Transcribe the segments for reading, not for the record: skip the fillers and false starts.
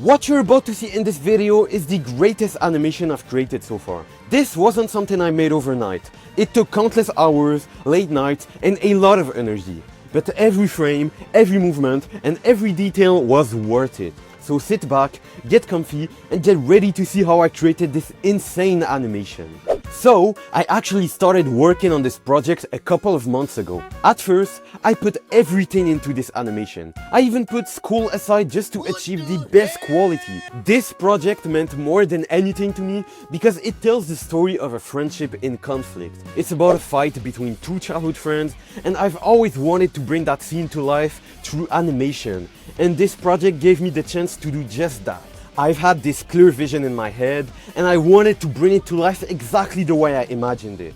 What you're about to see in this video is the greatest animation I've created so far. This wasn't something I made overnight. It took countless hours, late nights, and a lot of energy. But every frame, every movement, and every detail was worth it. So sit back, get comfy, and get ready to see how I created this insane animation. So, I actually started working on this project a couple of months ago. At first, I put everything into this animation. I even put school aside just to achieve the best quality. This project meant more than anything to me because it tells the story of a friendship in conflict. It's about a fight between two childhood friends, and I've always wanted to bring that scene to life through animation. And this project gave me the chance to do just that. I've had this clear vision in my head, and I wanted to bring it to life exactly the way I imagined it.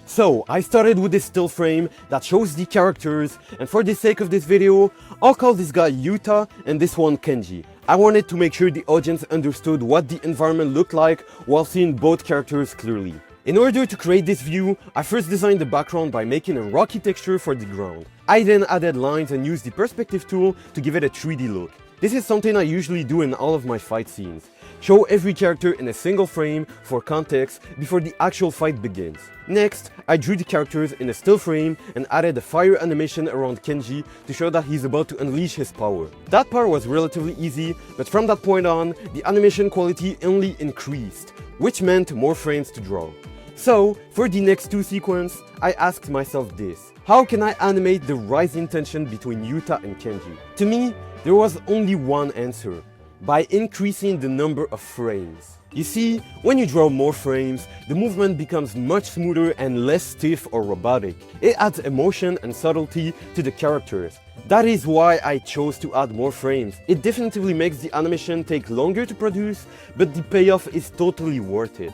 So, I started with this still frame that shows the characters, and for the sake of this video, I'll call this guy Yuta and this one Kenji. I wanted to make sure the audience understood what the environment looked like while seeing both characters clearly. In order to create this view, I first designed the background by making a rocky texture for the ground. I then added lines and used the perspective tool to give it a 3D look. This is something I usually do in all of my fight scenes. Show every character in a single frame for context before the actual fight begins. Next, I drew the characters in a still frame and added a fire animation around Kenji to show that he's about to unleash his power. That part was relatively easy, but from that point on, the animation quality only increased, which meant more frames to draw. So, for the next two sequences, I asked myself this: how can I animate the rising tension between Yuta and Kenji? To me, there was only one answer: by increasing the number of frames. You see, when you draw more frames, the movement becomes much smoother and less stiff or robotic. It adds emotion and subtlety to the characters. That is why I chose to add more frames. It definitively makes the animation take longer to produce, but the payoff is totally worth it.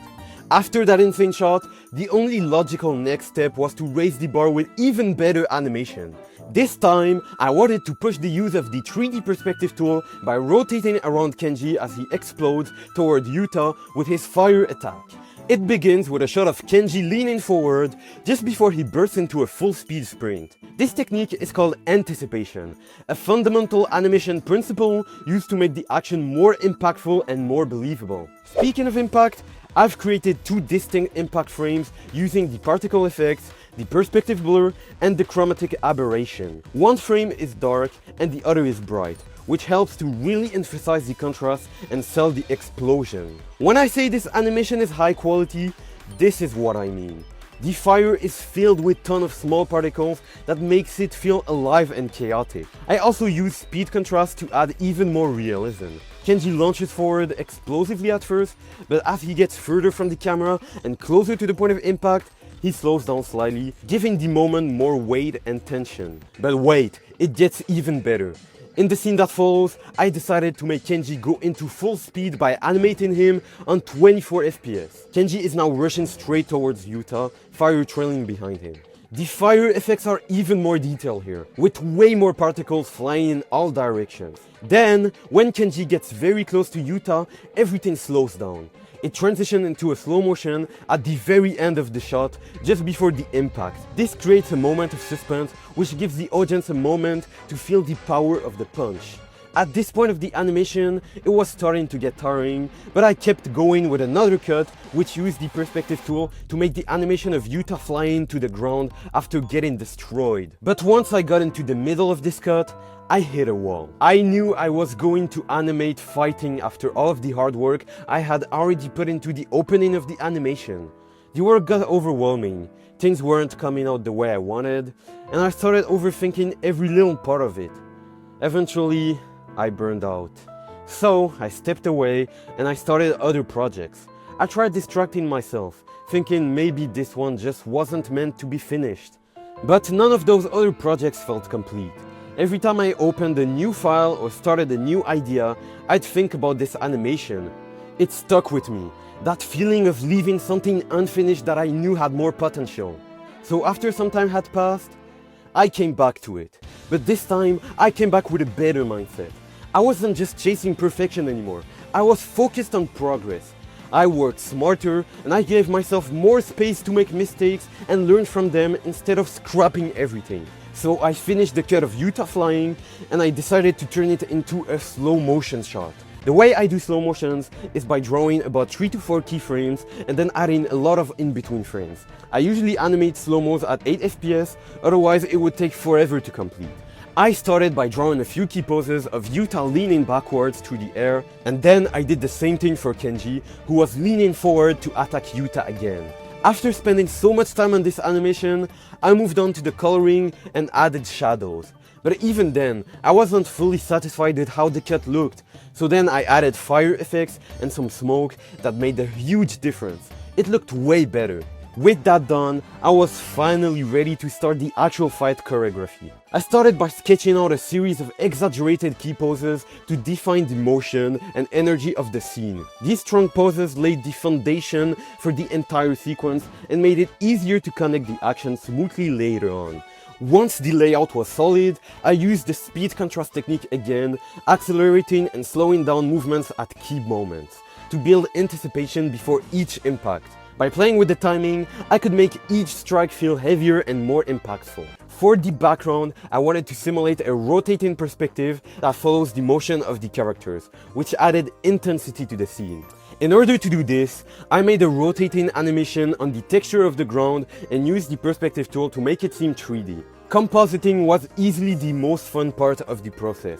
After that insane shot, the only logical next step was to raise the bar with even better animation. This time, I wanted to push the use of the 3D perspective tool by rotating around Kenji as he explodes toward Yuta with his fire attack. It begins with a shot of Kenji leaning forward just before he bursts into a full-speed sprint. This technique is called anticipation, a fundamental animation principle used to make the action more impactful and more believable. Speaking of impact, I've created two distinct impact frames using the particle effects, the perspective blur, and the chromatic aberration. One frame is dark and the other is bright, which helps to really emphasize the contrast and sell the explosion. When I say this animation is high quality, this is what I mean. The fire is filled with tons of small particles that makes it feel alive and chaotic. I also use speed contrast to add even more realism. Kenji launches forward explosively at first, but as he gets further from the camera and closer to the point of impact, he slows down slightly, giving the moment more weight and tension. But wait, it gets even better. In the scene that follows, I decided to make Kenji go into full speed by animating him on 24 FPS. Kenji is now rushing straight towards Yuta, fire trailing behind him. The fire effects are even more detailed here, with way more particles flying in all directions. Then, when Kenji gets very close to Yuta, everything slows down. It transitions into a slow motion at the very end of the shot, just before the impact. This creates a moment of suspense, which gives the audience a moment to feel the power of the punch. At this point of the animation, it was starting to get tiring, but I kept going with another cut, which used the perspective tool to make the animation of Yuta flying to the ground after getting destroyed. But once I got into the middle of this cut, I hit a wall. I knew I was going to animate fighting after all of the hard work I had already put into the opening of the animation. The work got overwhelming, things weren't coming out the way I wanted, and I started overthinking every little part of it. Eventually, I burned out. So I stepped away and I started other projects. I tried distracting myself, thinking maybe this one just wasn't meant to be finished. But none of those other projects felt complete. Every time I opened a new file or started a new idea, I'd think about this animation. It stuck with me, that feeling of leaving something unfinished that I knew had more potential. So after some time had passed, I came back to it. But this time, I came back with a better mindset. I wasn't just chasing perfection anymore. I was focused on progress. I worked smarter and I gave myself more space to make mistakes and learn from them instead of scrapping everything. So I finished the cut of Yuta flying and I decided to turn it into a slow motion shot. The way I do slow motions is by drawing about 3 to 4 keyframes and then adding a lot of in-between frames. I usually animate slow-mos at 8 FPS, otherwise it would take forever to complete. I started by drawing a few key poses of Yuta leaning backwards through the air, and then I did the same thing for Kenji, who was leaning forward to attack Yuta again. After spending so much time on this animation, I moved on to the coloring and added shadows. But even then, I wasn't fully satisfied with how the cut looked, so then I added fire effects and some smoke that made a huge difference. It looked way better. With that done, I was finally ready to start the actual fight choreography. I started by sketching out a series of exaggerated key poses to define the motion and energy of the scene. These strong poses laid the foundation for the entire sequence and made it easier to connect the action smoothly later on. Once the layout was solid, I used the speed contrast technique again, accelerating and slowing down movements at key moments, to build anticipation before each impact. By playing with the timing, I could make each strike feel heavier and more impactful. For the background, I wanted to simulate a rotating perspective that follows the motion of the characters, which added intensity to the scene. In order to do this, I made a rotating animation on the texture of the ground and used the perspective tool to make it seem 3D. Compositing was easily the most fun part of the process.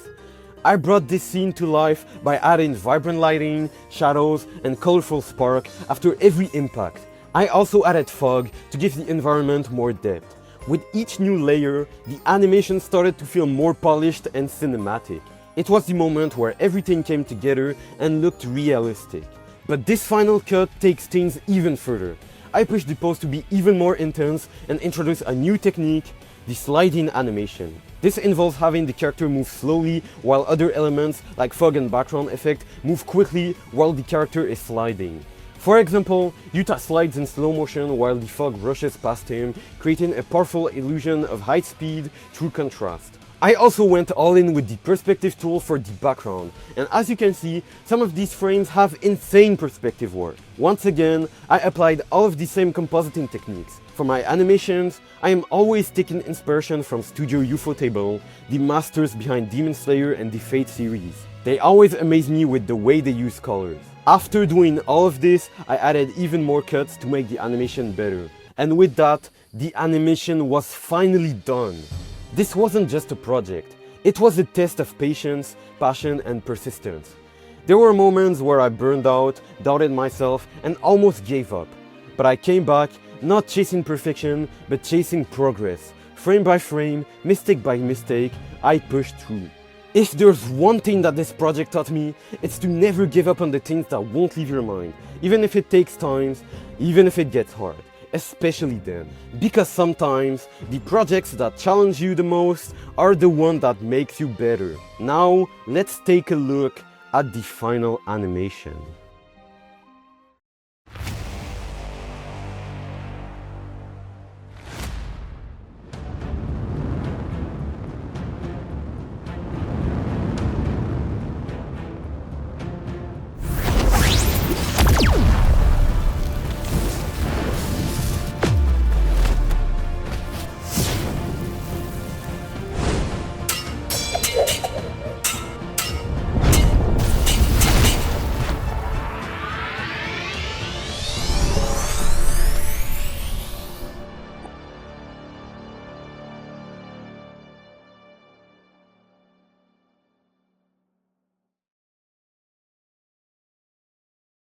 I brought this scene to life by adding vibrant lighting, shadows, and colorful spark after every impact. I also added fog to give the environment more depth. With each new layer, the animation started to feel more polished and cinematic. It was the moment where everything came together and looked realistic. But this final cut takes things even further. I pushed the pose to be even more intense and introduced a new technique, the sliding animation. This involves having the character move slowly while other elements like fog and background effect move quickly while the character is sliding. For example, Yuta slides in slow motion while the fog rushes past him, creating a powerful illusion of high speed through contrast. I also went all in with the perspective tool for the background, and as you can see, some of these frames have insane perspective work. Once again, I applied all of the same compositing techniques. For my animations, I am always taking inspiration from Studio Ufotable, the masters behind Demon Slayer and the Fate series. They always amaze me with the way they use colors. After doing all of this, I added even more cuts to make the animation better. And with that, the animation was finally done. This wasn't just a project, it was a test of patience, passion, and persistence. There were moments where I burned out, doubted myself, and almost gave up. But I came back, not chasing perfection, but chasing progress. Frame by frame, mistake by mistake, I pushed through. If there's one thing that this project taught me, it's to never give up on the things that won't leave your mind, even if it takes time, even if it gets hard. Especially then, because sometimes the projects that challenge you the most are the one that makes you better. Now, let's take a look at the final animation.